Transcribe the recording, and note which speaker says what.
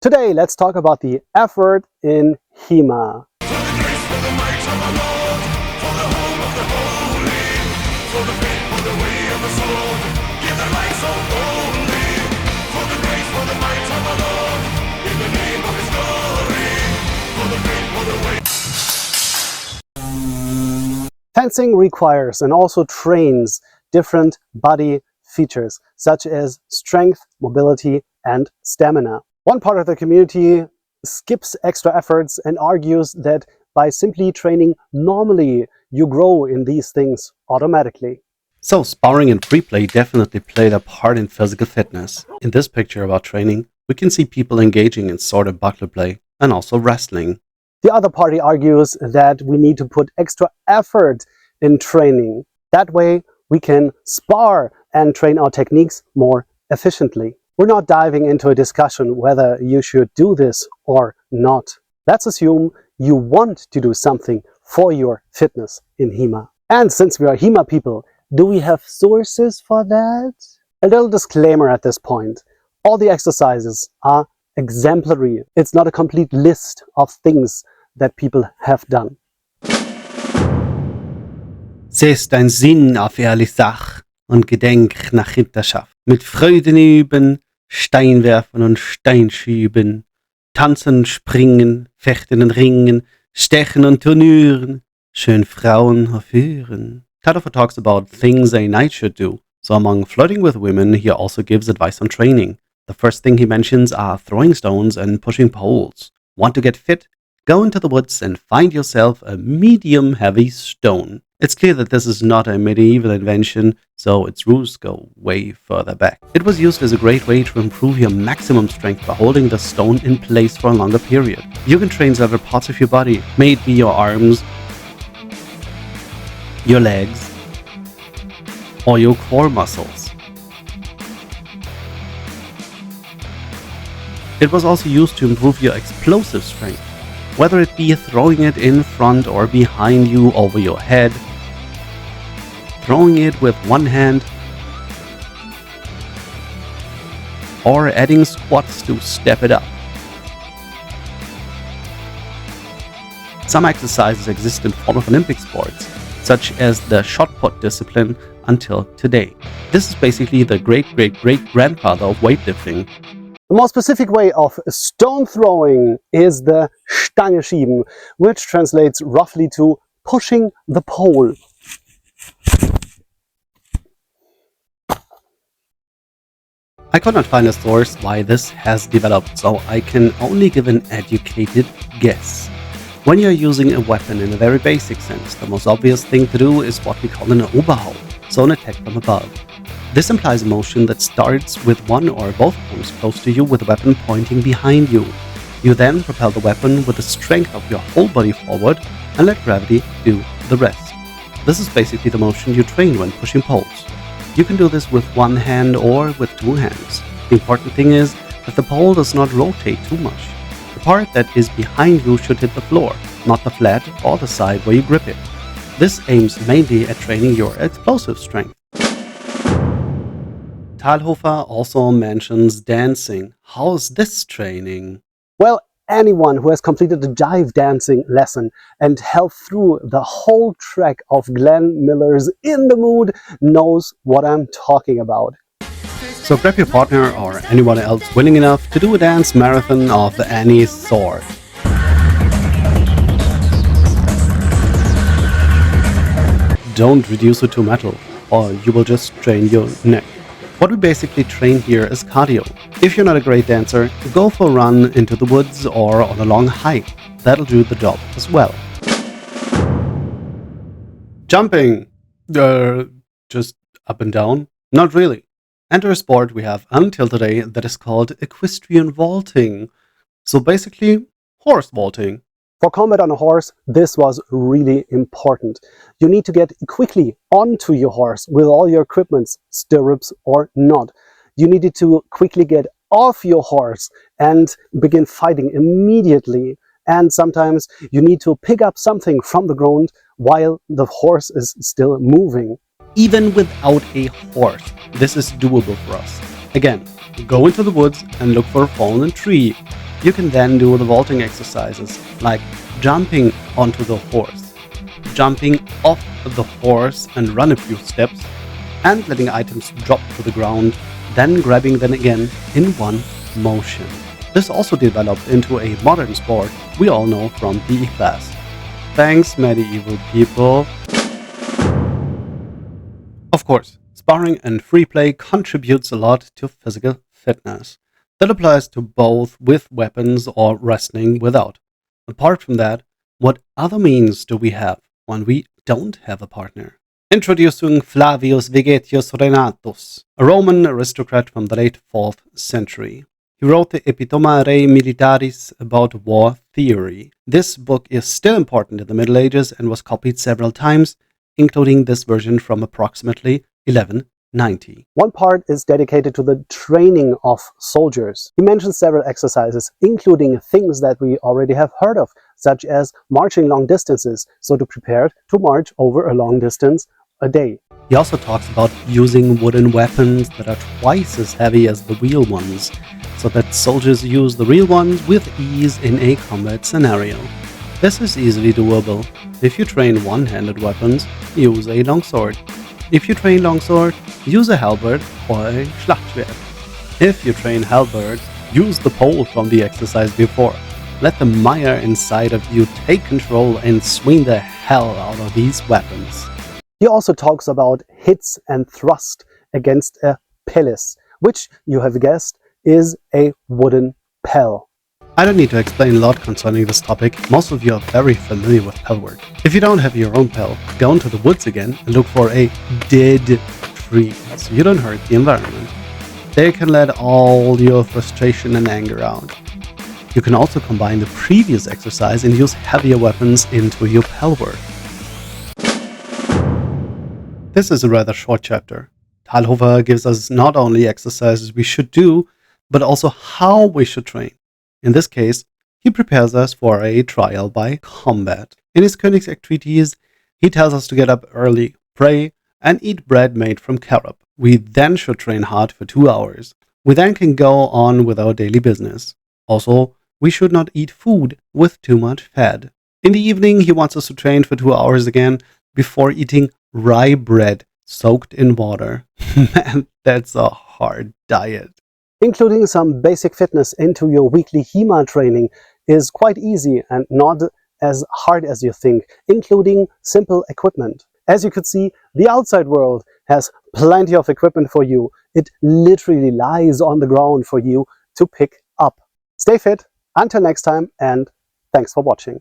Speaker 1: Today, let's talk about the effort in HEMA. Fencing requires and also trains different body features such as strength, mobility, and stamina. One part of the community skips extra efforts and argues that by simply training normally, you grow in these things automatically.
Speaker 2: So sparring and free play definitely played a part in physical fitness. In this picture about training, we can see people engaging in sword and buckler play and also wrestling.
Speaker 1: The other party argues that we need to put extra effort in training. That way we can spar and train our techniques more efficiently. We're not diving into a discussion whether you should do this or not. Let's assume you want to do something for your fitness in HEMA. And since we are HEMA people, do we have sources for that? A little disclaimer at this point. All the exercises are exemplary. It's not a complete list of things that people have done.
Speaker 2: Setz dein Sinn auf ehrlich Sach und gedenk nach Hinterschaft. Mit Freuden üben, Stein werfen und Stein schieben. Tanzen, springen, fechten und ringen, stechen und turnieren. Schön Frauen verführen. Talhoffer talks about things a knight should do. So among flirting with women, he also gives advice on training. The first thing he mentions are throwing stones and pushing poles. Want to get fit? Go into the woods and find yourself a medium-heavy stone. It's clear that this is not a medieval invention, so its roots go way further back. It was used as a great way to improve your maximum strength by holding the stone in place for a longer period. You can train several parts of your body, may it be your arms, your legs, or your core muscles. It was also used to improve your explosive strength, whether it be throwing it in front or behind you over your head, throwing it with one hand, or adding squats to step it up. Some exercises exist in form of Olympic sports, such as the shot put discipline until today. This is basically the great-great-great-grandfather of weightlifting.
Speaker 1: The more specific way of stone throwing is the Stange schieben, which translates roughly to pushing the pole.
Speaker 2: I could not find a source why this has developed, so I can only give an educated guess. When you're using a weapon in a very basic sense, the most obvious thing to do is what we call an Oberhaut, so an attack from above. This implies a motion that starts with one or both arms close to you with the weapon pointing behind you. You then propel the weapon with the strength of your whole body forward and let gravity do the rest. This is basically the motion you train when pushing poles. You can do this with one hand or with two hands. The important thing is that the pole does not rotate too much. The part that is behind you should hit the floor, not the flat or the side where you grip it. This aims mainly at training your explosive strength. Talhoffer also mentions dancing. How's this training?
Speaker 1: Well, anyone who has completed a jive dancing lesson and held through the whole track of Glenn Miller's In the Mood knows what I'm talking about.
Speaker 2: So grab your partner or anyone else willing enough to do a dance marathon of any sort. Don't reduce it to metal, or you will just strain your neck. What we basically train here is cardio. If you're not a great dancer, go for a run into the woods or on a long hike. That'll do the job as well. Jumping. Just up and down? Not really. Enter a sport we have until today that is called equestrian vaulting. So basically, horse vaulting.
Speaker 1: For combat on a horse, this was really important. You need to get quickly onto your horse with all your equipments, stirrups or not. You needed to quickly get off your horse and begin fighting immediately. And sometimes you need to pick up something from the ground while the horse is still moving.
Speaker 2: Even without a horse, this is doable for us. Again, go into the woods and look for a fallen tree. You can then do the vaulting exercises, like jumping onto the horse, jumping off the horse and run a few steps, and letting items drop to the ground, then grabbing them again in one motion. This also developed into a modern sport we all know from PE class. Thanks, medieval people. Of course, sparring and free play contributes a lot to physical fitness. That applies to both with weapons or wrestling without. Apart from that, what other means do we have when we don't have a partner? Introducing Flavius Vegetius Renatus, a Roman aristocrat from the late 4th century. He wrote the Epitoma Rei Militaris about war theory. This book is still important in the Middle Ages and was copied several times, including this version from approximately 1190.
Speaker 1: One part is dedicated to the training of soldiers. He mentions several exercises, including things that we already have heard of, such as marching long distances, so to prepare to march over a long distance a day.
Speaker 2: He also talks about using wooden weapons that are twice as heavy as the real ones, so that soldiers use the real ones with ease in a combat scenario. This is easily doable. If you train one-handed weapons, use a longsword. If you train longsword, use a halberd or a Schlachtschwert. If you train halberd, use the pole from the exercise before. Let the mire inside of you take control and swing the hell out of these weapons.
Speaker 1: He also talks about hits and thrust against a pellis, which, you have guessed, is a wooden pell.
Speaker 2: I don't need to explain a lot concerning this topic, most of you are very familiar with pell work. If you don't have your own pell, go into the woods again and look for a dead tree so you don't hurt the environment. There you can let all your frustration and anger out. You can also combine the previous exercise and use heavier weapons into your pell work. This is a rather short chapter. Talhoffer gives us not only exercises we should do, but also how we should train. In this case, he prepares us for a trial by combat. In his Königseck treatise, he tells us to get up early, pray, and eat bread made from carob. We then should train hard for 2 hours. We then can go on with our daily business. Also, we should not eat food with too much fat. In the evening, he wants us to train for 2 hours again before eating rye bread soaked in water. Man, that's a hard diet.
Speaker 1: Including some basic fitness into your weekly HEMA training is quite easy and not as hard as you think, including simple equipment. As you could see, the outside world has plenty of equipment for you. It literally lies on the ground for you to pick up. Stay fit, until next time, and thanks for watching.